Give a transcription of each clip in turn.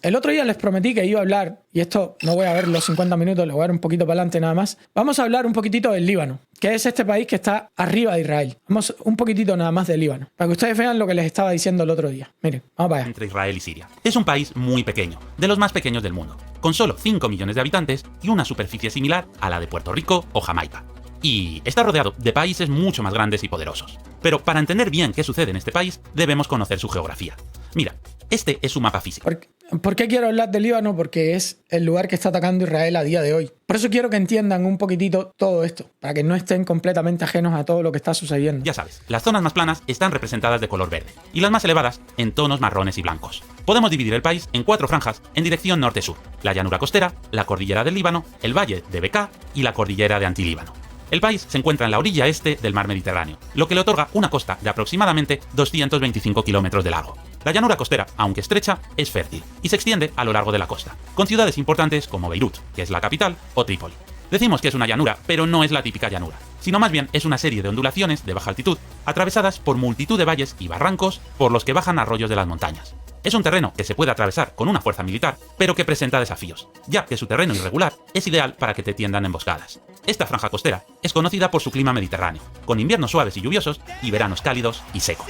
El otro día les prometí que iba a hablar, y esto no voy a ver los 50 minutos, lo voy a ver un poquito para adelante nada más. Vamos a hablar un poquitito del Líbano, que es este país que está arriba de Israel. Vamos un poquitito nada más del Líbano, para que ustedes vean lo que les estaba diciendo el otro día. Miren, vamos para allá. Entre Israel y Siria. Es un país muy pequeño, de los más pequeños del mundo, con solo 5 millones de habitantes y una superficie similar a la de Puerto Rico o Jamaica. Y está rodeado de países mucho más grandes y poderosos. Pero para entender bien qué sucede en este país, debemos conocer su geografía. Mira, este es su mapa físico. ¿Por qué quiero hablar del Líbano? Porque es el lugar que está atacando Israel a día de hoy. Por eso quiero que entiendan un poquitito todo esto, para que no estén completamente ajenos a todo lo que está sucediendo. Ya sabes, las zonas más planas están representadas de color verde, y las más elevadas en tonos marrones y blancos. Podemos dividir el país en 4 franjas en dirección norte-sur: la llanura costera, la cordillera del Líbano, el valle de Bekaa y la cordillera de Antilíbano. El país se encuentra en la orilla este del mar Mediterráneo, lo que le otorga una costa de aproximadamente 225 kilómetros de largo. La llanura costera, aunque estrecha, es fértil y se extiende a lo largo de la costa, con ciudades importantes como Beirut, que es la capital, o Trípoli. Decimos que es una llanura, pero no es la típica llanura, sino más bien es una serie de ondulaciones de baja altitud, atravesadas por multitud de valles y barrancos por los que bajan arroyos de las montañas. Es un terreno que se puede atravesar con una fuerza militar, pero que presenta desafíos, ya que su terreno irregular es ideal para que te tiendan emboscadas. Esta franja costera es conocida por su clima mediterráneo, con inviernos suaves y lluviosos y veranos cálidos y secos.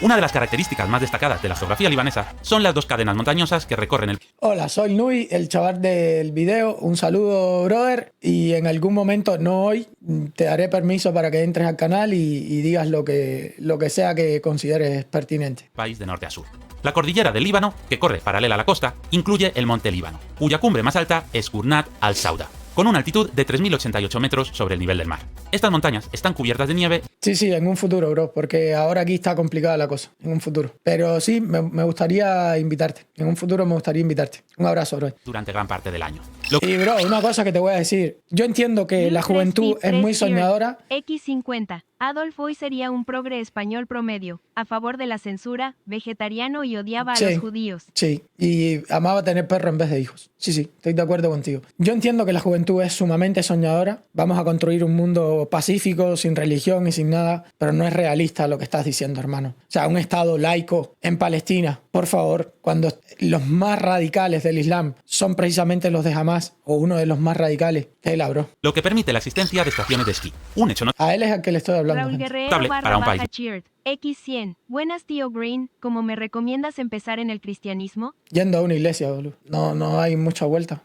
Una de las características más destacadas de la geografía libanesa son las 2 cadenas montañosas que recorren el... Hola, soy Nui, el chaval del video. Un saludo, brother. Y en algún momento, no hoy, te daré permiso para que entres al canal y digas lo que sea que consideres pertinente. País de norte a sur. La cordillera del Líbano, que corre paralela a la costa, incluye el monte Líbano, cuya cumbre más alta es Kurnat al-Sauda, con una altitud de 3.088 metros sobre el nivel del mar. Estas montañas están cubiertas de nieve. Sí, en un futuro, bro, porque ahora aquí está complicada la cosa, en un futuro. Pero sí, me gustaría invitarte. En un futuro me gustaría invitarte. Un abrazo, bro. Durante gran parte del año. Y, bro, una cosa que te voy a decir. Yo entiendo que la juventud es muy soñadora. X50. Adolf hoy sería un progre español promedio, a favor de la censura, vegetariano y odiaba a los judíos. Sí, y amaba tener perro en vez de hijos. Sí, estoy de acuerdo contigo. Yo entiendo que la juventud es sumamente soñadora. Vamos a construir un mundo pacífico, sin religión y sin nada, pero no es realista lo que estás diciendo, hermano. O sea, un estado laico en Palestina, por favor, cuando los más radicales del Islam son precisamente los de Hamas, o uno de los más radicales, tela, bro. Lo que permite la existencia de estaciones de esquí. Un hecho A él es al que le estoy hablando. Raúl Guerrero para un país. X100. Buenas, tío Green. ¿Cómo me recomiendas empezar en el cristianismo? Yendo a una iglesia, boludo. No hay mucha vuelta.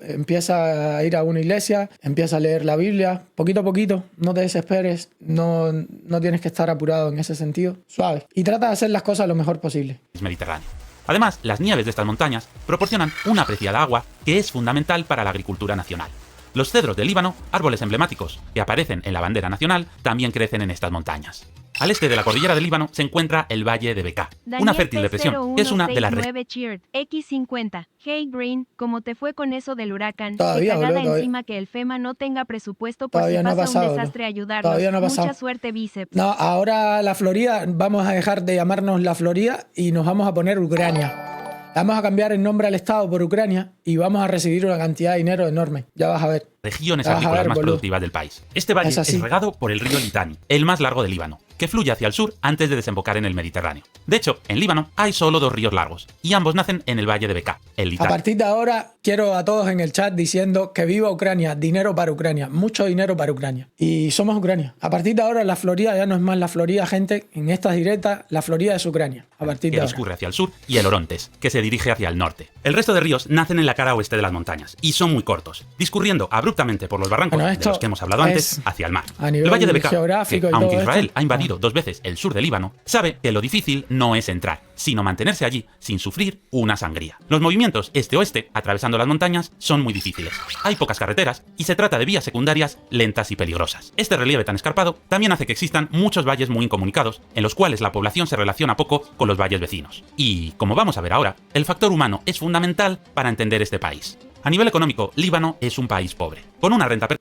Empieza a ir a una iglesia, empieza a leer la Biblia, poquito a poquito, no te desesperes, no tienes que estar apurado en ese sentido, suave. Y trata de hacer las cosas lo mejor posible. Mediterráneo. Además, las nieves de estas montañas proporcionan una apreciada agua que es fundamental para la agricultura nacional. Los cedros del Líbano, árboles emblemáticos que aparecen en la bandera nacional, también crecen en estas montañas. Al este de la cordillera del Líbano se encuentra el valle de Bekaa, una fértil depresión que es una de las X50. Hey Green, ¿cómo te fue con eso del huracán? Todavía, Qué cagada boludo, encima que el FEMA no tenga presupuesto por todavía si no ha pasa pasado, un desastre ayudarlos. Todavía no ha pasado. Mucha suerte, bíceps. No, ahora la Florida, vamos a dejar de llamarnos la Florida y nos vamos a poner Ucrania. Vamos a cambiar el nombre al estado por Ucrania y vamos a recibir una cantidad de dinero enorme. Ya vas a ver. Regiones agrícolas más productivas del país. Este valle es regado por el río Litani, el más largo del Líbano, que fluye hacia el sur antes de desembocar en el Mediterráneo. De hecho, en Líbano hay solo 2 ríos largos, y ambos nacen en el valle de Bekaa, el Litani. A partir de ahora, quiero a todos en el chat diciendo que viva Ucrania, dinero para Ucrania, mucho dinero para Ucrania. Y somos Ucrania. A partir de ahora, la Florida ya no es más la Florida, gente. En estas directas, la Florida es Ucrania. A partir de ahora. Que discurre hacia el sur, y el Orontes, que se dirige hacia el norte. El resto de ríos nacen en la cara oeste de las montañas, y son muy cortos, discurriendo abruptamente por los barrancos de los que hemos hablado antes hacia el mar. El valle de Bekaa, que, aunque Israel ha invadido invadido 2 veces el sur del Líbano, sabe que lo difícil no es entrar, sino mantenerse allí sin sufrir una sangría. Los movimientos este-oeste, atravesando las montañas, son muy difíciles. Hay pocas carreteras y se trata de vías secundarias lentas y peligrosas. Este relieve tan escarpado también hace que existan muchos valles muy incomunicados, en los cuales la población se relaciona poco con los valles vecinos. Y, como vamos a ver ahora, el factor humano es fundamental para entender este país. A nivel económico, Líbano es un país pobre, con una renta per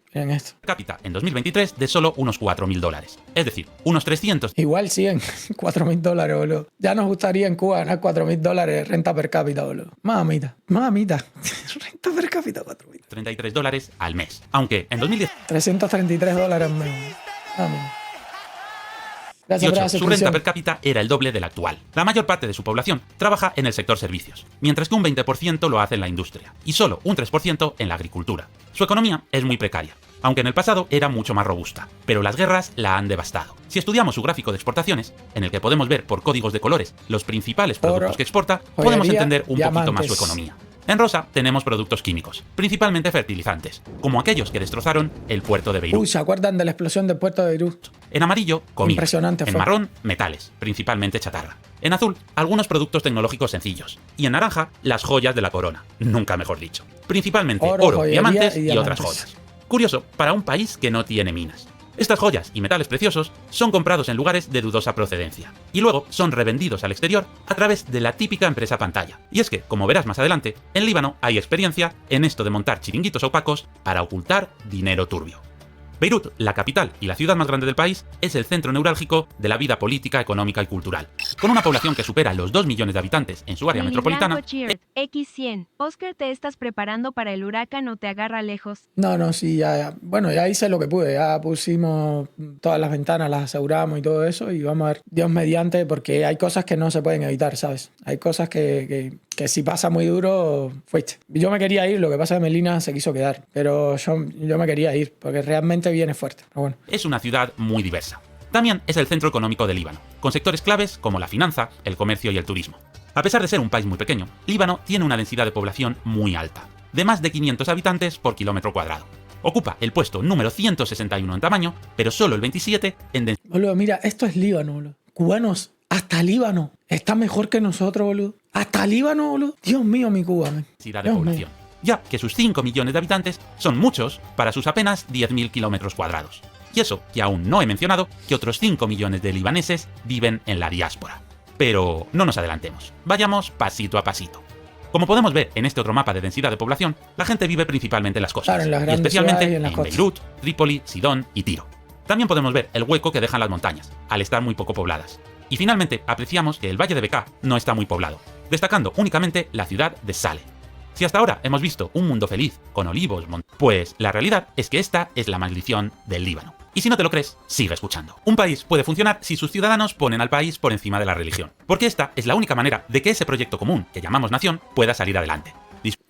cápita en 2023 de solo unos $4.000. Es decir, unos 300... Igual 100, $4.000, boludo. Ya nos gustaría en Cuba ganar $4.000 renta per cápita, boludo. Mamita. Renta per cápita, $4.000. $33 al mes. Aunque en 2010... $333 al mes. Mamita. Gracias por la su renta suscripción. per cápita era el doble de la actual. La mayor parte de su población trabaja en el sector servicios, mientras que un 20% lo hace en la industria, y solo un 3% en la agricultura. Su economía es muy precaria, aunque en el pasado era mucho más robusta, pero las guerras la han devastado. Si estudiamos su gráfico de exportaciones, en el que podemos ver por códigos de colores los principales productos Oro, que exporta, joyería, podemos entender un poquito más su diamantes. economía. En rosa tenemos productos químicos, principalmente fertilizantes, como aquellos que destrozaron el puerto de Beirut. Uy, ¿se acuerdan de la explosión del puerto de Beirut? En amarillo, comida. Impresionante En fue. marrón, metales, principalmente chatarra. En azul, algunos productos tecnológicos sencillos. Y en naranja, las joyas de la corona. Nunca mejor dicho. Principalmente Oro, oro, joyería diamantes y y otras diamantes. joyas. Curioso para un país que no tiene minas. Estas joyas y metales preciosos son comprados en lugares de dudosa procedencia y luego son revendidos al exterior a través de la típica empresa pantalla. Y es que, como verás más adelante, en Líbano hay experiencia en esto de montar chiringuitos opacos para ocultar dinero turbio. Beirut, la capital y la ciudad más grande del país, es el centro neurálgico de la vida política, económica y cultural. Con una población que supera los 2 millones de habitantes en su área Willy metropolitana, Blanco Cheered, X100. Oscar, ¿te estás preparando para el huracán o te agarra lejos? No, sí, ya. Bueno, ya hice lo que pude. Ya pusimos todas las ventanas, las aseguramos y todo eso. Y vamos a ver, Dios mediante, porque hay cosas que no se pueden evitar, ¿sabes? Hay cosas que si pasa muy duro, fuiste. Yo me quería ir, lo que pasa es que Melina se quiso quedar. Pero yo me quería ir, porque realmente viene fuerte. Pero bueno. es una ciudad muy diversa. También es el centro económico de Líbano, con sectores claves como la finanza, el comercio y el turismo. A pesar de ser un país muy pequeño, Líbano tiene una densidad de población muy alta, de más de 500 habitantes por kilómetro cuadrado. Ocupa el puesto número 161 en tamaño, pero solo el 27 en densidad Boludo, mira, esto es Líbano, boludo. Cubanos, hasta Líbano está mejor que nosotros, boludo. Hasta Líbano, boludo. Dios mío, mi Cuba, man. de Dios mío. población, ya que sus 5 millones de habitantes son muchos para sus apenas 10.000 kilómetros cuadrados. Y eso que aún no he mencionado que otros 5 millones de libaneses viven en la diáspora. Pero no nos adelantemos, vayamos pasito a pasito. Como podemos ver en este otro mapa de densidad de población, la gente vive principalmente en las costas, Claro, en las y grandes especialmente ciudades y en las en costas. Beirut, Trípoli, Sidón y Tiro. También podemos ver el hueco que dejan las montañas, al estar muy poco pobladas. Y finalmente apreciamos que el valle de Bekaa no está muy poblado, destacando únicamente la ciudad de Saleh. Si hasta ahora hemos visto un mundo feliz, con olivos, pues la realidad es que esta es la maldición del Líbano. Y si no te lo crees, sigue escuchando. Un país puede funcionar si sus ciudadanos ponen al país por encima de la religión, porque esta es la única manera de que ese proyecto común, que llamamos nación, pueda salir adelante.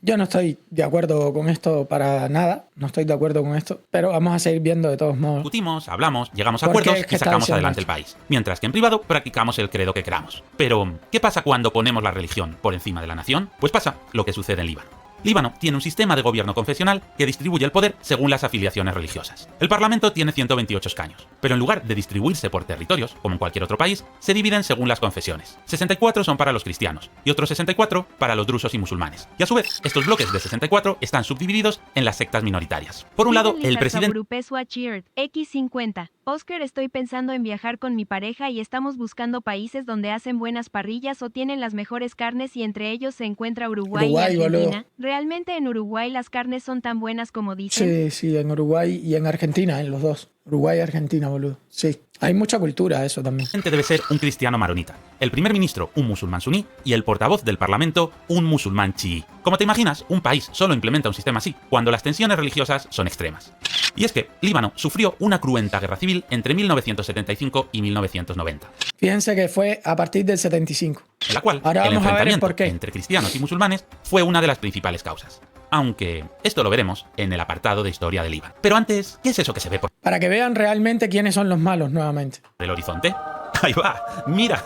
Yo no estoy de acuerdo con esto para nada. No estoy de acuerdo con esto. Pero vamos a seguir viendo de todos modos. Discutimos, hablamos, llegamos a ¿Por qué acuerdos es que y sacamos está adelante el diciendo país. Mientras que en privado practicamos el credo que queramos. Pero, ¿qué pasa cuando ponemos la religión por encima de la nación? Pues pasa lo que sucede en Líbano. Líbano tiene un sistema de gobierno confesional que distribuye el poder según las afiliaciones religiosas. El Parlamento tiene 128 escaños, pero en lugar de distribuirse por territorios, como en cualquier otro país, se dividen según las confesiones. 64 son para los cristianos y otros 64 para los drusos y musulmanes. Y a su vez, estos bloques de 64 están subdivididos en las sectas minoritarias. Por un lado, el presidente... Cheered, X50. Oscar, estoy pensando en viajar con mi pareja y estamos buscando países donde hacen buenas parrillas o tienen las mejores carnes y entre ellos se encuentra Uruguay y Argentina. ¿Realmente en Uruguay las carnes son tan buenas como dicen? Sí, en Uruguay y en Argentina, en los dos. Uruguay y Argentina, boludo. Sí. Hay mucha cultura eso también. Debe ser un cristiano maronita, el primer ministro un musulmán suní y el portavoz del parlamento un musulmán chií. Como te imaginas, un país solo implementa un sistema así cuando las tensiones religiosas son extremas. Y es que Líbano sufrió una cruenta guerra civil entre 1975 y 1990. Fíjense que fue a partir del 75. En la cual Ahora el vamos a ver el enfrentamiento porqué. entre cristianos y musulmanes fue una de las principales causas. Aunque esto lo veremos en el apartado de historia de Líbano. Pero antes, ¿qué es eso que se ve por Para que vean realmente quiénes son los malos nuevamente. el horizonte? Ahí va, mira,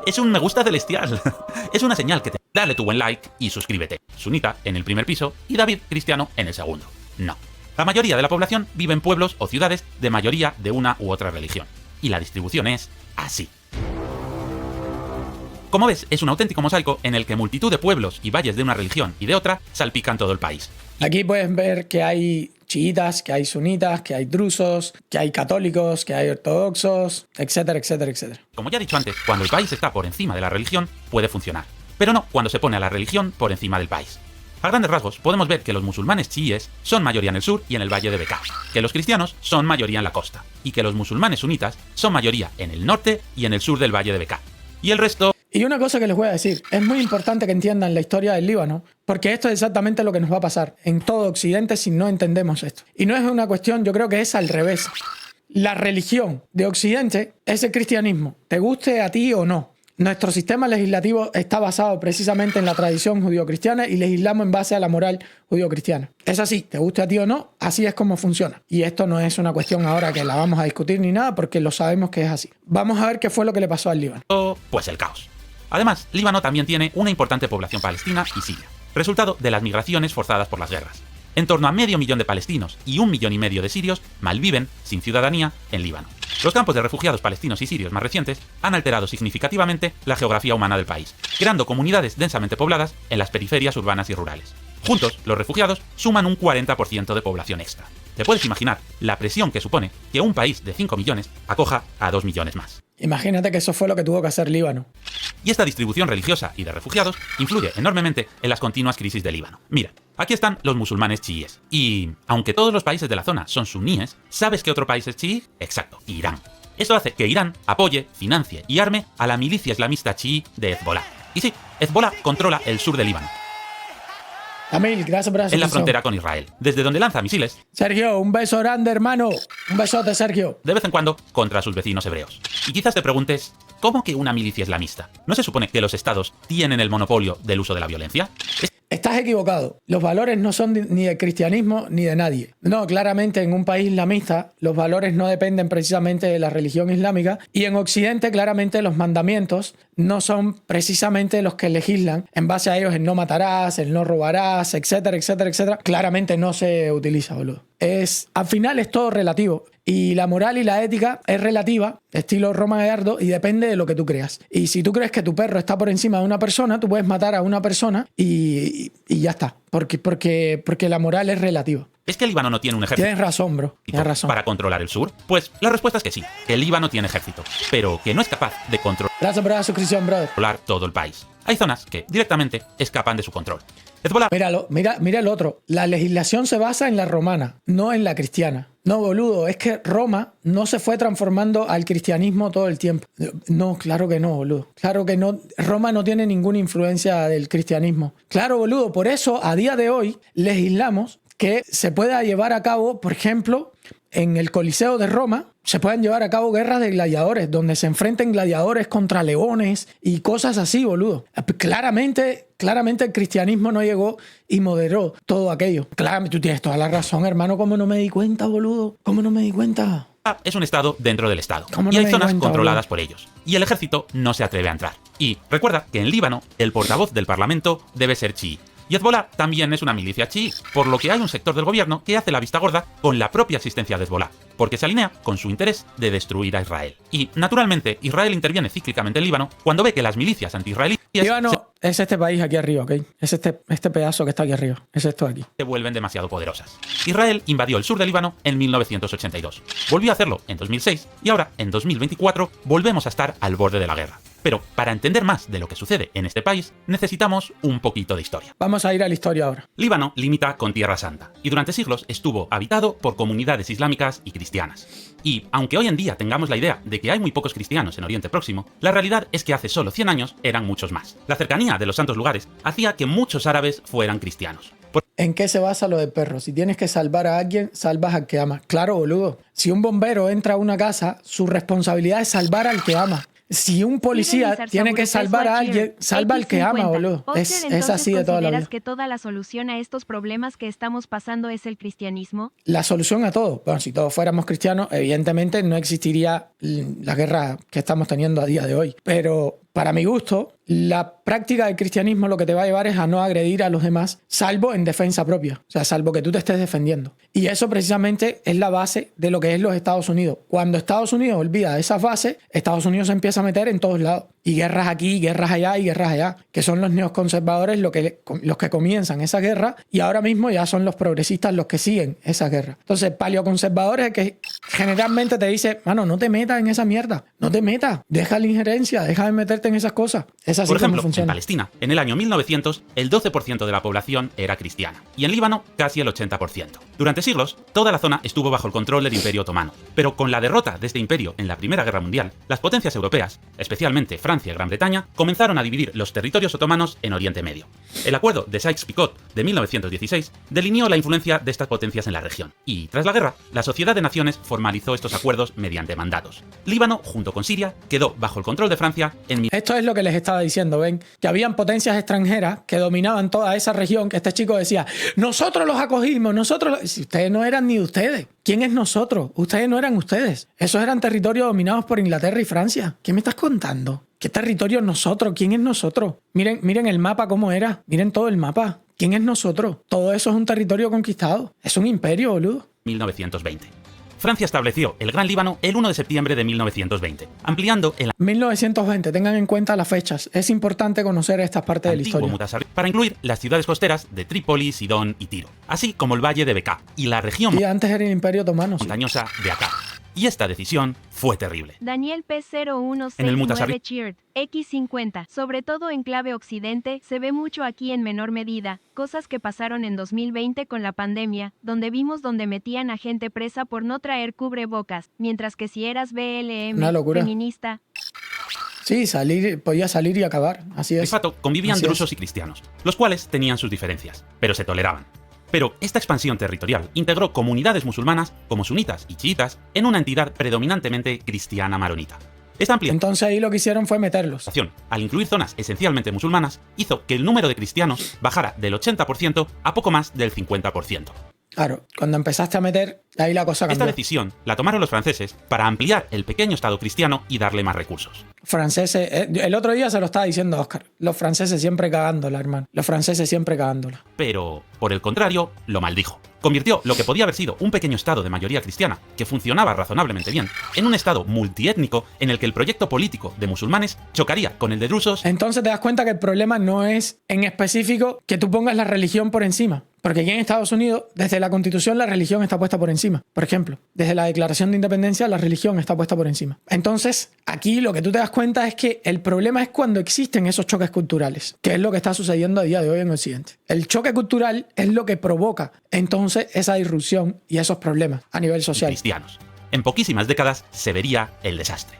es un me gusta celestial. Es una señal que te... Dale tu buen like y suscríbete. Sunita en el primer piso y David cristiano en el segundo. No. La mayoría de la población vive en pueblos o ciudades de mayoría de una u otra religión. Y la distribución es así. Como ves, es un auténtico mosaico en el que multitud de pueblos y valles de una religión y de otra salpican todo el país. Aquí puedes ver que hay chiitas, que hay sunitas, que hay drusos, que hay católicos, que hay ortodoxos, etcétera, etcétera, etcétera. Como ya he dicho antes, cuando el país está por encima de la religión, puede funcionar. Pero no cuando se pone a la religión por encima del país. A grandes rasgos, podemos ver que los musulmanes chiíes son mayoría en el sur y en el valle de Bekaa, que los cristianos son mayoría en la costa, y que los musulmanes sunitas son mayoría en el norte y en el sur del valle de Bekaa. Y el resto... Y una cosa que les voy a decir, es muy importante que entiendan la historia del Líbano, porque esto es exactamente lo que nos va a pasar en todo Occidente si no entendemos esto. Y no es una cuestión, yo creo que es al revés. La religión de Occidente es el cristianismo, te guste a ti o no. Nuestro sistema legislativo está basado precisamente en la tradición judío-cristiana y legislamos en base a la moral judío-cristiana. Es así, te guste a ti o no, así es como funciona. Y esto no es una cuestión ahora que la vamos a discutir ni nada, porque lo sabemos que es así. Vamos a ver qué fue lo que le pasó al Líbano. Pues el caos. Además, Líbano también tiene una importante población palestina y siria, resultado de las migraciones forzadas por las guerras. En torno a 500.000 de palestinos y 1,5 millones de sirios malviven, sin ciudadanía, en Líbano. Los campos de refugiados palestinos y sirios más recientes han alterado significativamente la geografía humana del país, creando comunidades densamente pobladas en las periferias urbanas y rurales. Juntos, los refugiados suman un 40% de población extra. Te puedes imaginar la presión que supone que un país de 5 millones acoja a 2 millones más. Imagínate que eso fue lo que tuvo que hacer Líbano. Y esta distribución religiosa y de refugiados influye enormemente en las continuas crisis de Líbano. Mira, aquí están los musulmanes chiíes. Y, aunque todos los países de la zona son suníes, ¿sabes qué otro país es chií? Exacto, Irán. Esto hace que Irán apoye, financie y arme a la milicia islamista chií de Hezbollah. Y sí, Hezbollah controla el sur de Líbano. Amil, gracias por la en la frontera con Israel, desde donde lanza misiles. Sergio, un beso grande, hermano. Un besote, Sergio. De vez en cuando, contra sus vecinos hebreos. Y quizás te preguntes, ¿cómo que una milicia islamista? ¿No se supone que los estados tienen el monopolio del uso de la violencia? Estás equivocado. Los valores no son ni del cristianismo ni de nadie. No, claramente en un país islamista los valores no dependen precisamente de la religión islámica y en Occidente claramente los mandamientos no son precisamente los que legislan. En base a ellos el no matarás, el no robarás, etcétera, etcétera, etcétera. Claramente no se utiliza, boludo. Al final es todo relativo. Y la moral y la ética es relativa, estilo Roma Gallardo, y depende de lo que tú creas. Y si tú crees que tu perro está por encima de una persona, tú puedes matar a una persona y ya está. Porque la moral es relativa. ¿Es que el Líbano no tiene un ejército? Tienes razón, bro. Tienes razón. ¿Para controlar el sur? Pues la respuesta es que sí, que el Líbano tiene ejército, pero que no es capaz de controlar Gracias por la suscripción, brother. todo el país. Hay zonas que directamente escapan de su control. Hezbollah. Mira el otro. La legislación se basa en la romana, no en la cristiana. No, boludo, es que Roma no se fue transformando al cristianismo todo el tiempo. No, claro que no, boludo. Claro que no. Roma no tiene ninguna influencia del cristianismo. Claro, boludo, por eso a día de hoy legislamos que se pueda llevar a cabo, por ejemplo, en el Coliseo de Roma, se pueden llevar a cabo guerras de gladiadores, donde se enfrenten gladiadores contra leones y cosas así, boludo. Claramente el cristianismo no llegó y moderó todo aquello. Claramente, tú tienes toda la razón, hermano. ¿Cómo no me di cuenta, boludo? ¿Cómo no me di cuenta? Es un estado dentro del estado. No y hay zonas controladas por ellos. Y el ejército no se atreve a entrar. Y recuerda que en Líbano, el portavoz del parlamento debe ser chií. Y Hezbollah también es una milicia chií, por lo que hay un sector del gobierno que hace la vista gorda con la propia existencia de Hezbollah, porque se alinea con su interés de destruir a Israel. Y, naturalmente, Israel interviene cíclicamente en Líbano cuando ve que las milicias anti-israelíes es este país aquí arriba, ¿ok? Es este pedazo que está aquí arriba. Es esto de aquí. se vuelven demasiado poderosas. Israel invadió el sur de Líbano en 1982. Volvió a hacerlo en 2006 y ahora, en 2024, volvemos a estar al borde de la guerra. Pero para entender más de lo que sucede en este país, necesitamos un poquito de historia. Vamos a ir a la historia ahora. Líbano limita con Tierra Santa y durante siglos estuvo habitado por comunidades islámicas y cristianas. Y aunque hoy en día tengamos la idea de que hay muy pocos cristianos en Oriente Próximo, la realidad es que hace solo 100 años eran muchos más. La cercanía de los santos lugares hacía que muchos árabes fueran cristianos. ¿En qué se basa lo del perro? Si tienes que salvar a alguien, salvas al que amas. Claro, boludo. Si un bombero entra a una casa, su responsabilidad es salvar al que ama. Si un policía tiene que salvar a alguien, salva al que ama, boludo. Es así de toda la vida. ¿Consideras que toda la solución a estos problemas que estamos pasando es el cristianismo? La solución a todo. Bueno, si todos fuéramos cristianos, evidentemente no existiría la guerra que estamos teniendo a día de hoy. Pero para mi gusto, la práctica del cristianismo lo que te va a llevar es a no agredir a los demás, salvo en defensa propia. O sea, salvo que tú te estés defendiendo. Y eso precisamente es la base de lo que es los Estados Unidos. Cuando Estados Unidos olvida esas bases, Estados Unidos se empieza a meter en todos lados. Y guerras aquí, guerras allá y guerras allá. Que son los neoconservadores los que comienzan esa guerra y ahora mismo ya son los progresistas los que siguen esa guerra. Entonces, paleoconservadores es que generalmente te dice, mano, no te metas en esa mierda. No te metas. Deja la injerencia. Deja de meterte en esas cosas. Es así. Por ejemplo, como funciona. En Palestina, en el año 1900, el 12% de la población era cristiana. Y en Líbano, casi el 80%. Durante siglos, toda la zona estuvo bajo el control del Imperio Otomano. Pero con la derrota de este imperio en la Primera Guerra Mundial, las potencias europeas, especialmente Francia, Francia y Gran Bretaña comenzaron a dividir los territorios otomanos en Oriente Medio. El acuerdo de Sykes-Picot de 1916 delineó la influencia de estas potencias en la región, y tras la guerra, la Sociedad de Naciones formalizó estos acuerdos mediante mandatos. Líbano, junto con Siria, quedó bajo el control de Francia en... Esto es lo que les estaba diciendo, ven, que habían potencias extranjeras que dominaban toda esa región, que este chico decía, nosotros los acogimos, Si ustedes no eran ni ustedes, ¿quién es nosotros? Ustedes no eran ustedes. Esos eran territorios dominados por Inglaterra y Francia. ¿Qué me estás contando? ¿Qué territorio es nosotros? ¿Quién es nosotros? Miren el mapa cómo era. Miren todo el mapa. ¿Quién es nosotros? Todo eso es un territorio conquistado. Es un imperio, boludo. 1920. Francia estableció el Gran Líbano el 1 de septiembre de 1920, ampliando el 1920, tengan en cuenta las fechas. Es importante conocer estas partes de la historia. Mutasarrif para incluir las ciudades costeras de Trípoli, Sidón y Tiro, así como el valle de Bekaa y la región y antes era el Imperio Otomano, montañosa de Akkad. Y esta decisión fue terrible. Daniel P0169 Cheered, X50, sobre todo en clave occidente, se ve mucho aquí en menor medida, cosas que pasaron en 2020 con la pandemia, donde vimos donde metían a gente presa por no traer cubrebocas, mientras que si eras BLM, feminista... Sí, podía salir y acabar, así es. De fato, convivían drusos y cristianos, los cuales tenían sus diferencias, pero se toleraban. Pero esta expansión territorial integró comunidades musulmanas, como sunitas y chiitas, en una entidad predominantemente cristiana maronita. Esta ampliación, entonces ahí lo que hicieron fue meterlos. Al incluir zonas esencialmente musulmanas, hizo que el número de cristianos bajara del 80% a poco más del 50%. Claro, cuando empezaste a meter, ahí la cosa cambió. Esta decisión la tomaron los franceses para ampliar el pequeño estado cristiano y darle más recursos. Franceses, el otro día se lo estaba diciendo a Oscar, los franceses siempre cagándola, hermano. Los franceses siempre cagándola. Pero, por el contrario, lo maldijo. Convirtió lo que podía haber sido un pequeño estado de mayoría cristiana, que funcionaba razonablemente bien, en un estado multiétnico en el que el proyecto político de musulmanes chocaría con el de drusos. Entonces te das cuenta que el problema no es en específico que tú pongas la religión por encima. Porque aquí en Estados Unidos, desde la Constitución, la religión está puesta por encima. Por ejemplo, desde la Declaración de Independencia, la religión está puesta por encima. Entonces, aquí lo que tú te das cuenta es que el problema es cuando existen esos choques culturales, que es lo que está sucediendo a día de hoy en Occidente. El choque cultural es lo que provoca, entonces, esa disrupción y esos problemas a nivel social. Cristianos. En poquísimas décadas se vería el desastre.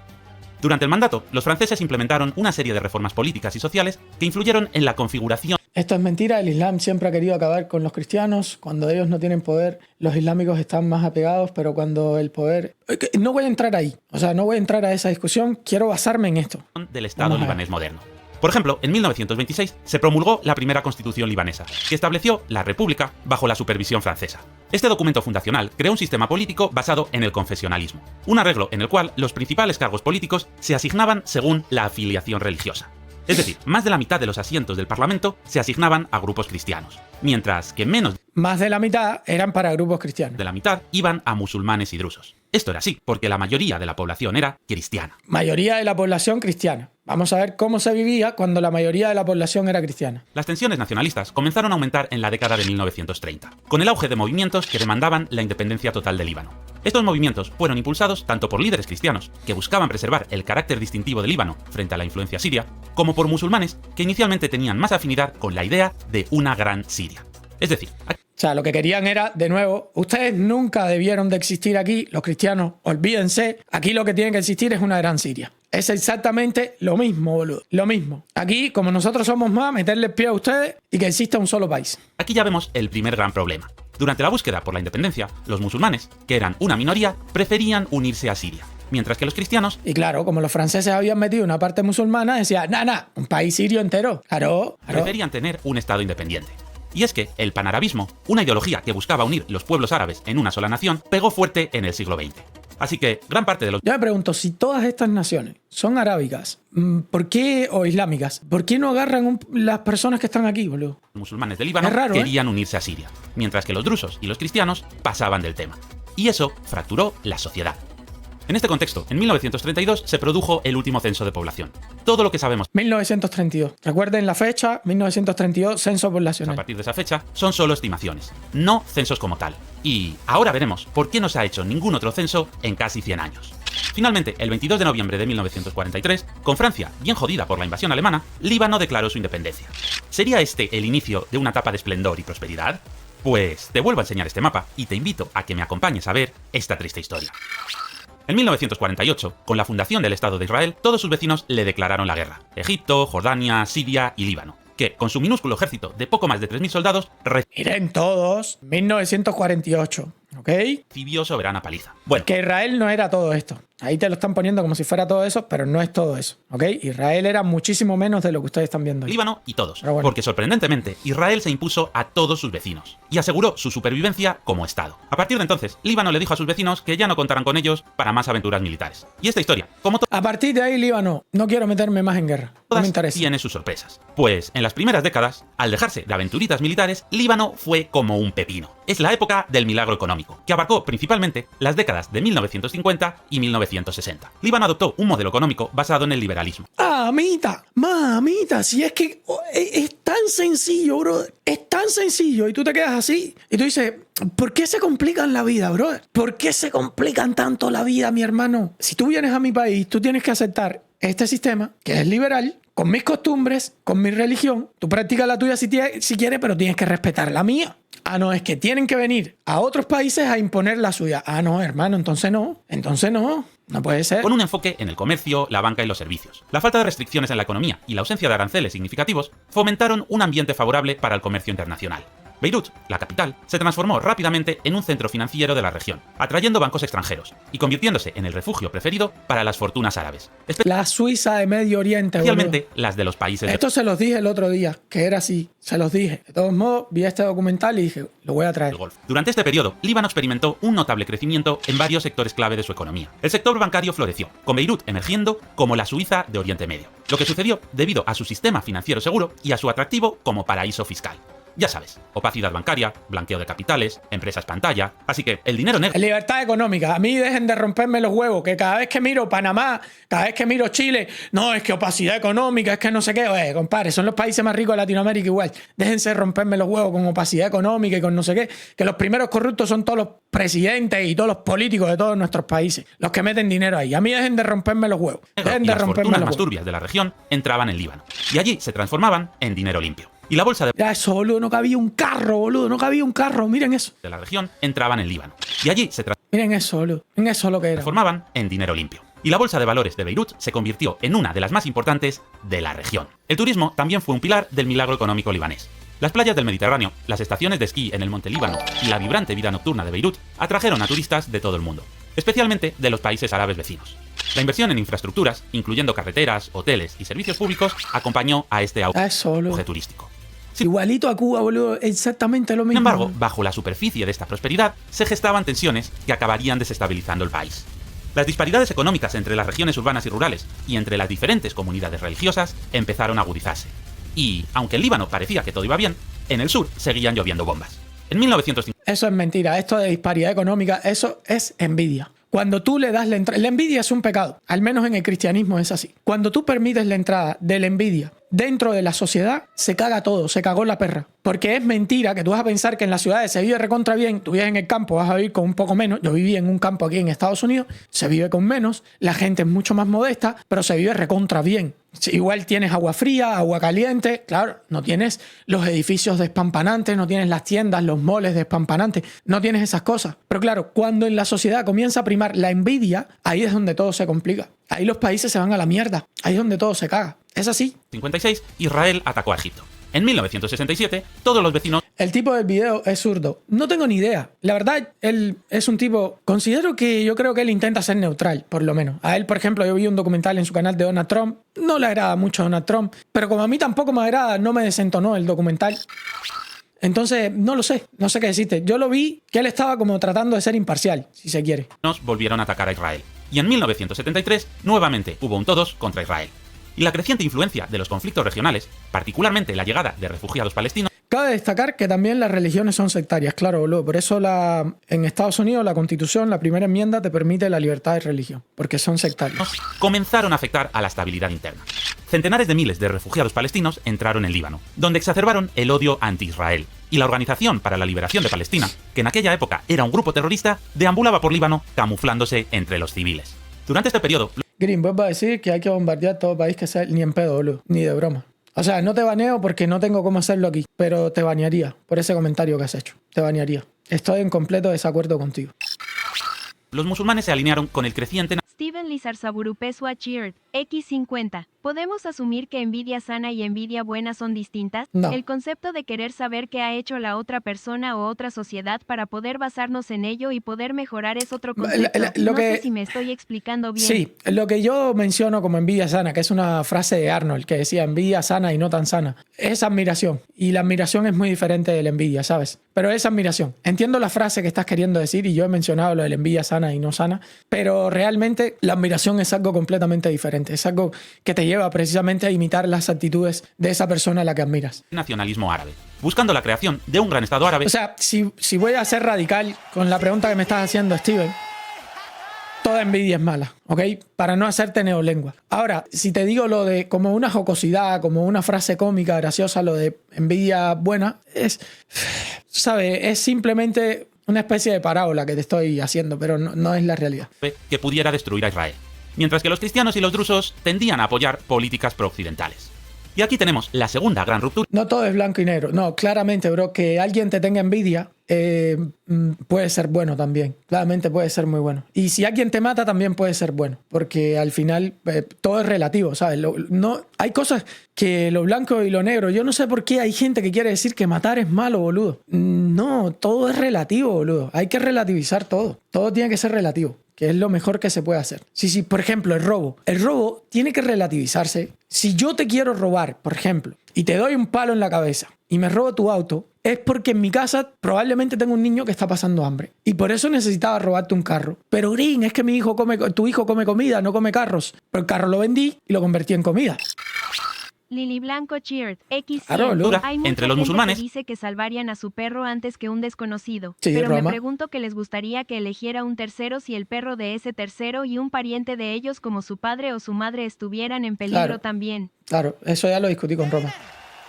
Durante el mandato, los franceses implementaron una serie de reformas políticas y sociales que influyeron en la configuración. Esto es mentira, el Islam siempre ha querido acabar con los cristianos. Cuando ellos no tienen poder, los islámicos están más apegados, pero cuando el poder... No voy a entrar ahí, no voy a entrar a esa discusión, quiero basarme en esto. Del Estado libanés moderno. Por ejemplo, en 1926 se promulgó la primera constitución libanesa, que estableció la república bajo la supervisión francesa. Este documento fundacional creó un sistema político basado en el confesionalismo, un arreglo en el cual los principales cargos políticos se asignaban según la afiliación religiosa. Es decir, más de la mitad de los asientos del Parlamento se asignaban a grupos cristianos, mientras que menos más de la mitad eran para grupos cristianos. De la mitad iban a musulmanes y drusos. Esto era así, porque la mayoría de la población era cristiana. Mayoría de la población cristiana. Vamos a ver cómo se vivía cuando la mayoría de la población era cristiana. Las tensiones nacionalistas comenzaron a aumentar en la década de 1930, con el auge de movimientos que demandaban la independencia total del Líbano. Estos movimientos fueron impulsados tanto por líderes cristianos, que buscaban preservar el carácter distintivo del Líbano frente a la influencia siria, como por musulmanes, que inicialmente tenían más afinidad con la idea de una gran Siria. Es decir, lo que querían era, de nuevo, ustedes nunca debieron de existir aquí, los cristianos, olvídense, aquí lo que tiene que existir es una gran Siria. Es exactamente lo mismo, boludo, lo mismo. Aquí, como nosotros somos más, meterle el pie a ustedes y que exista un solo país. Aquí ya vemos el primer gran problema. Durante la búsqueda por la independencia, los musulmanes, que eran una minoría, preferían unirse a Siria, mientras que los cristianos... Y claro, como los franceses habían metido una parte musulmana, decían, un país sirio entero. Claro. Preferían tener un estado independiente. Y es que el panarabismo, una ideología que buscaba unir los pueblos árabes en una sola nación, pegó fuerte en el siglo XX. Así que gran parte de los... Yo me pregunto, si todas estas naciones son arábicas, ¿por qué, o islámicas, por qué no agarran las personas que están aquí, boludo? Los musulmanes de Líbano querían unirse a Siria, mientras que los drusos y los cristianos pasaban del tema. Y eso fracturó la sociedad. En este contexto, en 1932 se produjo el último censo de población. Todo lo que sabemos 1932. Recuerden la fecha, 1932, censo poblacional. A partir de esa fecha son solo estimaciones, no censos como tal. Y ahora veremos por qué no se ha hecho ningún otro censo en casi 100 años. Finalmente, el 22 de noviembre de 1943, con Francia bien jodida por la invasión alemana, Líbano declaró su independencia. ¿Sería este el inicio de una etapa de esplendor y prosperidad? Pues te vuelvo a enseñar este mapa y te invito a que me acompañes a ver esta triste historia. En 1948, con la fundación del Estado de Israel, todos sus vecinos le declararon la guerra. Egipto, Jordania, Siria y Líbano, que, con su minúsculo ejército de poco más de 3.000 soldados, miren todos, 1948, ¿ok? recibió soberana paliza. Bueno, que Israel no era todo esto. Ahí te lo están poniendo como si fuera todo eso, pero no es todo eso, ¿ok? Israel era muchísimo menos de lo que ustedes están viendo ahí. Líbano y todos, Bueno. porque sorprendentemente Israel se impuso a todos sus vecinos y aseguró su supervivencia como Estado. A partir de entonces, Líbano le dijo a sus vecinos que ya no contarán con ellos para más aventuras militares. Y esta historia, como A partir de ahí, Líbano, no quiero meterme más en guerra. No me todas, interesa. tiene sus sorpresas. Pues en las primeras décadas, al dejarse de aventuritas militares, Líbano fue como un pepino. Es la época del milagro económico, que abarcó principalmente las décadas de 1950 y 1960. Líbano adoptó un modelo económico basado en el liberalismo. Mamita, si es que es tan sencillo, bro. Es tan sencillo y tú te quedas así y tú dices, ¿por qué se complican la vida, bro? ¿Por qué se complican tanto la vida, mi hermano? Si tú vienes a mi país, tú tienes que aceptar este sistema, que es liberal, con mis costumbres, con mi religión. Tú practicas la tuya si quieres, pero tienes que respetar la mía. Ah, no, es que tienen que venir a otros países a imponer la suya. Ah, no, hermano, entonces no. No puede ser. Con un enfoque en el comercio, la banca y los servicios. La falta de restricciones en la economía y la ausencia de aranceles significativos fomentaron un ambiente favorable para el comercio internacional. Beirut, la capital, se transformó rápidamente en un centro financiero de la región, atrayendo bancos extranjeros y convirtiéndose en el refugio preferido para las fortunas árabes, La Suiza de Medio Oriente, especialmente boludo. las de los países Esto se los dije el otro día, que era así. Se los dije. De todos modos, vi este documental y dije, lo voy a traer. del Golfo. Durante este periodo, Líbano experimentó un notable crecimiento en varios sectores clave de su economía. El sector bancario floreció, con Beirut emergiendo como la Suiza de Oriente Medio, lo que sucedió debido a su sistema financiero seguro y a su atractivo como paraíso fiscal. Ya sabes, opacidad bancaria, blanqueo de capitales, empresas pantalla, así que el dinero negro... Libertad económica. A mí dejen de romperme los huevos, que cada vez que miro Panamá, cada vez que miro Chile, no, es que opacidad económica, es que no sé qué. Oye, compadre, son los países más ricos de Latinoamérica igual. Déjense de romperme los huevos con opacidad económica y con no sé qué, que los primeros corruptos son todos los presidentes y todos los políticos de todos nuestros países, los que meten dinero ahí. A mí dejen de romperme los huevos. Dejen y de las romperme fortunas los más huevos. turbias de la región entraban en Líbano, y allí se transformaban en dinero limpio. Y la bolsa Mira eso, boludo, no cabía un carro, boludo, no cabía un carro. Miren eso. de la región entraban en Líbano, y allí se Miren eso, boludo. Miren eso lo que era. transformaban en dinero limpio. Y la bolsa de valores de Beirut se convirtió en una de las más importantes de la región. El turismo también fue un pilar del milagro económico libanés. Las playas del Mediterráneo, las estaciones de esquí en el Monte Líbano y la vibrante vida nocturna de Beirut atrajeron a turistas de todo el mundo, especialmente de los países árabes vecinos. La inversión en infraestructuras, incluyendo carreteras, hoteles y servicios públicos, acompañó a este Eso, boludo. auge turístico. Igualito a Cuba, boludo, exactamente lo mismo. Sin embargo, bajo la superficie de esta prosperidad se gestaban tensiones que acabarían desestabilizando el país. Las disparidades económicas entre las regiones urbanas y rurales y entre las diferentes comunidades religiosas empezaron a agudizarse. Y, aunque en Líbano parecía que todo iba bien, en el sur seguían lloviendo bombas. En 1950... Eso es mentira. Esto de disparidad económica, eso es envidia. Cuando tú le das la entrada... La envidia es un pecado. Al menos en el cristianismo es así. Cuando tú permites la entrada de la envidia dentro de la sociedad, se caga todo. Se cagó la perra. Porque es mentira que tú vas a pensar que en las ciudades se vive recontra bien. Tú vives en el campo, vas a vivir con un poco menos. Yo viví en un campo aquí en Estados Unidos. Se vive con menos. La gente es mucho más modesta, pero se vive recontra bien. Igual tienes agua fría, agua caliente. Claro, no tienes los edificios despampanantes, no tienes las tiendas, los moles despampanantes. No tienes esas cosas. Pero claro, cuando en la sociedad comienza a primar la envidia, ahí es donde todo se complica. Ahí los países se van a la mierda. Ahí es donde todo se caga. Es así. 56, Israel atacó a Egipto. En 1967, todos los vecinos... El tipo del video es zurdo. No tengo ni idea. La verdad, él es un tipo... Yo creo que él intenta ser neutral, por lo menos. A él, por ejemplo, yo vi un documental en su canal de Donald Trump. No le agrada mucho a Donald Trump. Pero como a mí tampoco me agrada, no me desentonó el documental. Entonces, no lo sé. No sé qué decirte. Yo lo vi que él estaba como tratando de ser imparcial, si se quiere. volvieron a atacar a Israel. Y en 1973, nuevamente hubo un todos contra Israel. Y la creciente influencia de los conflictos regionales, particularmente la llegada de refugiados palestinos, Cabe destacar que también las religiones son sectarias, claro, boludo. Por eso en Estados Unidos la Constitución, la primera enmienda, te permite la libertad de religión, porque son sectarios. comenzaron a afectar a la estabilidad interna. Centenares de miles de refugiados palestinos entraron en Líbano, donde exacerbaron el odio anti-Israel. Y la Organización para la Liberación de Palestina, que en aquella época era un grupo terrorista, deambulaba por Líbano camuflándose entre los civiles. Durante este periodo... Green, vos vas a decir que hay que bombardear todo país que sea ni en pedo, boludo, ni de broma. O sea, no te baneo porque no tengo cómo hacerlo aquí, pero te banearía por ese comentario que has hecho. Te banearía. Estoy en completo desacuerdo contigo. Los musulmanes se alinearon con el creciente Steven Lizarzaburupesua Cheered, X50. ¿Podemos asumir que envidia sana y envidia buena son distintas? No. El concepto de querer saber qué ha hecho la otra persona o otra sociedad para poder basarnos en ello y poder mejorar es otro concepto. No sé si me estoy explicando bien. Sí, lo que yo menciono como envidia sana, que es una frase de Arnold que decía envidia sana y no tan sana, es admiración. Y la admiración es muy diferente de la envidia, ¿sabes? Pero es admiración. Entiendo la frase que estás queriendo decir y yo he mencionado lo de la envidia sana y no sana, pero realmente la admiración es algo completamente diferente. Es algo que te lleva precisamente a imitar las actitudes de esa persona a la que admiras. nacionalismo árabe, buscando la creación de un gran Estado árabe. O sea, si voy a ser radical con la pregunta que me estás haciendo, Steven, toda envidia es mala, ¿ok? Para no hacerte neolengua. Ahora, si te digo lo de como una jocosidad, como una frase cómica, graciosa, lo de envidia buena, ¿sabes? Es simplemente una especie de parábola que te estoy haciendo, pero no es la realidad. Que pudiera destruir a Israel, mientras que los cristianos y los drusos tendían a apoyar políticas prooccidentales. Y aquí tenemos la segunda gran ruptura. No todo es blanco y negro. No, claramente, bro, que alguien te tenga envidia puede ser bueno también. Claramente puede ser muy bueno. Y si alguien te mata también puede ser bueno, porque al final todo es relativo, ¿sabes? Hay cosas que lo blanco y lo negro. Yo no sé por qué hay gente que quiere decir que matar es malo, boludo. No, todo es relativo, boludo. Hay que relativizar todo. Todo tiene que ser relativo, que es lo mejor que se puede hacer. Sí, por ejemplo, el robo. El robo tiene que relativizarse. Si yo te quiero robar, por ejemplo, y te doy un palo en la cabeza y me robo tu auto, es porque en mi casa probablemente tengo un niño que está pasando hambre. Y por eso necesitaba robarte un carro. Pero, Green, es que tu hijo come comida, no come carros. Pero el carro lo vendí y lo convertí en comida. Lili Blanco Cheered, X100. Claro, Hay mucha entre los gente musulmanes que dice que salvarían a su perro antes que un desconocido. Sí, pero Roma. me pregunto que les gustaría que eligiera un tercero si el perro de ese tercero y un pariente de ellos como su padre o su madre estuvieran en peligro Claro. también. Claro, eso ya lo discutí con Roma.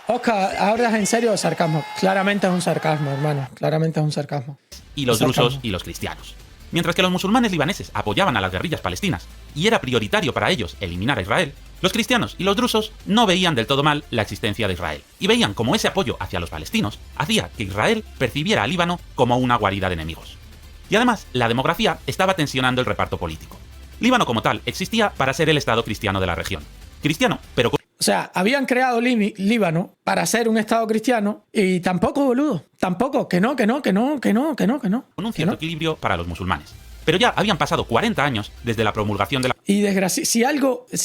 Oscar, ¿hablas en serio o sarcasmo? Claramente es un sarcasmo, hermano. Claramente es un sarcasmo. Y los Sarcasmo. drusos y los cristianos. Mientras que los musulmanes libaneses apoyaban a las guerrillas palestinas y era prioritario para ellos eliminar a Israel, los cristianos y los drusos no veían del todo mal la existencia de Israel y veían como ese apoyo hacia los palestinos hacía que Israel percibiera a Líbano como una guarida de enemigos. Y además, la demografía estaba tensionando el reparto político. Líbano como tal existía para ser el Estado cristiano de la región. Cristiano, pero con O sea, habían creado Líbano para ser un Estado cristiano y tampoco, boludo. Tampoco, que no. un cierto equilibrio para los musulmanes. Pero ya habían pasado 40 años desde la promulgación de la Y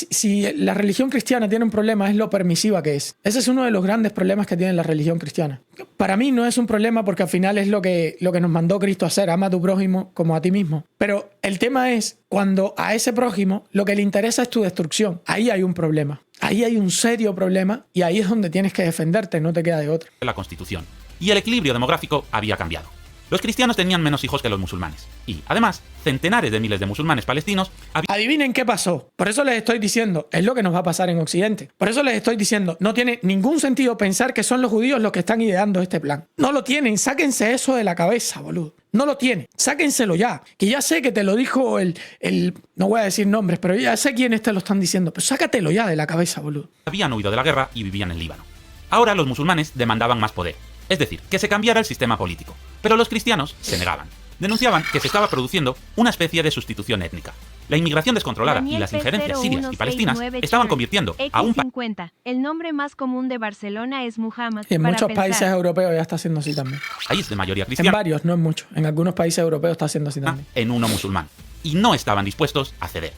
si la religión cristiana tiene un problema es lo permisiva que es. Ese es uno de los grandes problemas que tiene la religión cristiana. Para mí no es un problema porque al final es lo que nos mandó Cristo a hacer, ama a tu prójimo como a ti mismo. Pero el tema es cuando a ese prójimo lo que le interesa es tu destrucción. Ahí hay un problema. Ahí hay un serio problema y ahí es donde tienes que defenderte, no te queda de otra. Constitución. Y el equilibrio demográfico había cambiado. Los cristianos tenían menos hijos que los musulmanes. Y, además, centenares de miles de musulmanes palestinos habían... Adivinen qué pasó. Por eso les estoy diciendo, es lo que nos va a pasar en Occidente. Por eso les estoy diciendo, no tiene ningún sentido pensar que son los judíos los que están ideando este plan. No lo tienen, sáquense eso de la cabeza, boludo. No lo tienen, sáquenselo ya. Que ya sé que te lo dijo no voy a decir nombres, pero ya sé quiénes te lo están diciendo. Pero sácatelo ya de la cabeza, boludo. habían huido de la guerra y vivían en Líbano. Ahora los musulmanes demandaban más poder. Es decir, que se cambiara el sistema político. Pero los cristianos se negaban. Denunciaban que se estaba produciendo una especie de sustitución étnica. La inmigración descontrolada y las injerencias sirias y palestinas estaban convirtiendo a un país... X50. El nombre más común de Barcelona es Muhammad. En para muchos pensar. países europeos ya está siendo así también. de mayoría En cristiana varios, no en muchos. En algunos países europeos está siendo así también. en uno musulmán. Y no estaban dispuestos a ceder.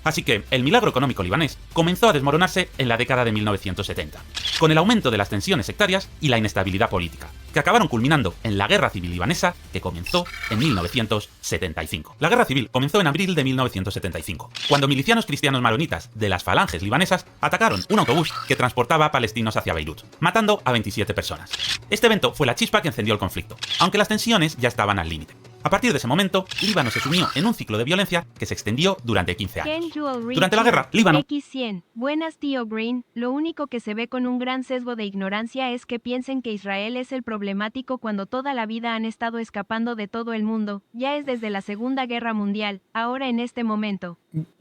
Así que el milagro económico libanés comenzó a desmoronarse en la década de 1970, con el aumento de las tensiones sectarias y la inestabilidad política, que acabaron culminando en la Guerra Civil Libanesa, que comenzó en 1975. La Guerra Civil comenzó en abril de 1975, cuando milicianos cristianos maronitas de las falanges libanesas atacaron un autobús que transportaba a palestinos hacia Beirut, matando a 27 personas. Este evento fue la chispa que encendió el conflicto, aunque las tensiones ya estaban al límite. A partir de ese momento, Líbano se sumió en un ciclo de violencia que se extendió durante 15 años. Durante la guerra, Líbano... X100. Buenas, tío Green. Lo único que se ve con un gran sesgo de ignorancia es que piensen que Israel es el problemático cuando toda la vida han estado escapando de todo el mundo. Ya es desde la Segunda Guerra Mundial, ahora en este momento.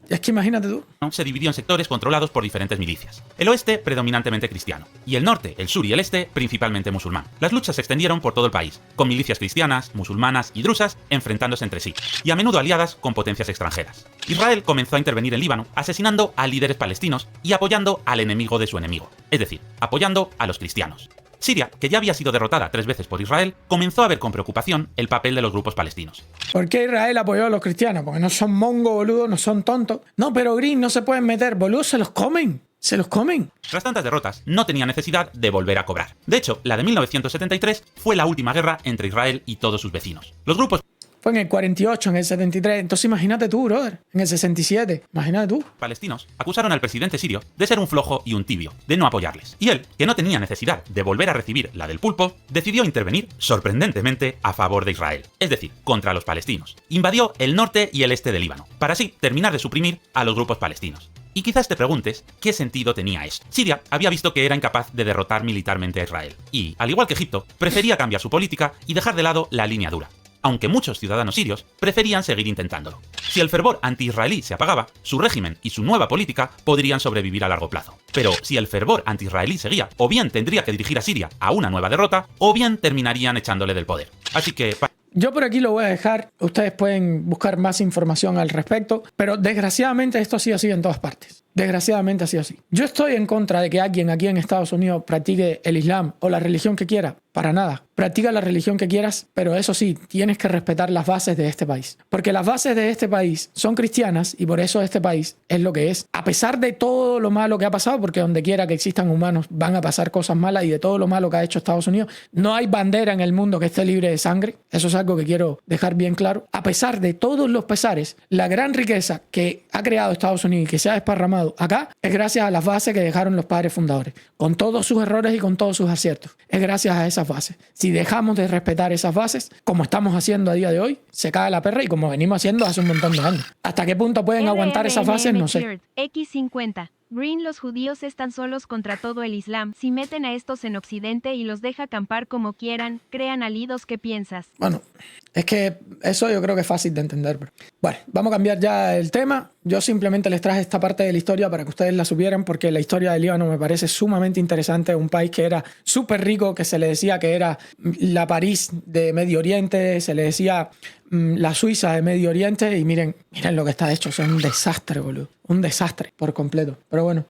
Es que imagínate tú. Se dividió en sectores controlados por diferentes milicias. El oeste predominantemente cristiano, y el norte, el sur y el este principalmente musulmán. Las luchas se extendieron por todo el país, con milicias cristianas, musulmanas y drusas enfrentándose entre sí, y a menudo aliadas con potencias extranjeras. Israel comenzó a intervenir en Líbano, asesinando a líderes palestinos y apoyando al enemigo de su enemigo, es decir, apoyando a los cristianos. Siria, que ya había sido derrotada 3 veces por Israel, comenzó a ver con preocupación el papel de los grupos palestinos. ¿Por qué Israel apoyó a los cristianos? Porque no son mongos, boludo, no son tontos. No, pero Green, no se pueden meter, boludo, se los comen. Se los comen. Tras tantas derrotas, no tenía necesidad de volver a cobrar. De hecho, la de 1973 fue la última guerra entre Israel y todos sus vecinos. Los grupos Fue en el 48, en el 73. Entonces imagínate tú, brother. En el 67. Imagínate tú. palestinos acusaron al presidente sirio de ser un flojo y un tibio, de no apoyarles. Y él, que no tenía necesidad de volver a recibir la del pulpo, decidió intervenir, sorprendentemente, a favor de Israel. Es decir, contra los palestinos. Invadió el norte y el este de Líbano, para así terminar de suprimir a los grupos palestinos. Y quizás te preguntes qué sentido tenía esto. Siria había visto que era incapaz de derrotar militarmente a Israel. Y, al igual que Egipto, prefería cambiar su política y dejar de lado la línea dura. Aunque muchos ciudadanos sirios preferían seguir intentándolo. Si el fervor anti-israelí se apagaba, su régimen y su nueva política podrían sobrevivir a largo plazo. Pero si el fervor anti-israelí seguía, o bien tendría que dirigir a Siria a una nueva derrota, o bien terminarían echándole del poder. Así que... Yo por aquí lo voy a dejar, ustedes pueden buscar más información al respecto, pero desgraciadamente esto ha sido así en todas partes. Desgraciadamente ha sido así. Yo estoy en contra de que alguien aquí en Estados Unidos practique el Islam o la religión que quiera, para nada. Practica la religión que quieras, pero eso sí, tienes que respetar las bases de este país. Porque las bases de este país son cristianas y por eso este país es lo que es. A pesar de todo lo malo que ha pasado, porque donde quiera que existan humanos van a pasar cosas malas y de todo lo malo que ha hecho Estados Unidos, no hay bandera en el mundo que esté libre de sangre. Eso es algo que quiero dejar bien claro. A pesar de todos los pesares, la gran riqueza que ha creado Estados Unidos y que se ha desparramado acá es gracias a las bases que dejaron los padres fundadores. Con todos sus errores y con todos sus aciertos. Es gracias a esas bases. Si dejamos de respetar esas bases, como estamos haciendo a día de hoy, se cae la perra y como venimos haciendo hace un montón de años. ¿Hasta qué punto pueden aguantar esas bases? No sé. X50. Green, los judíos están solos contra todo el Islam. Si meten a estos en Occidente y los deja acampar como quieran, crean aliados. ¿Qué piensas? Bueno, es que eso yo creo que es fácil de entender. Pero... Bueno, vamos a cambiar ya el tema. Yo simplemente les traje esta parte de la historia para que ustedes la supieran, porque la historia de Líbano me parece sumamente interesante. Un país que era súper rico, que se le decía que era la París de Medio Oriente, se le decía la Suiza de Medio Oriente, y miren lo que está hecho. Es un desastre, boludo. Un desastre por completo. Pero bueno,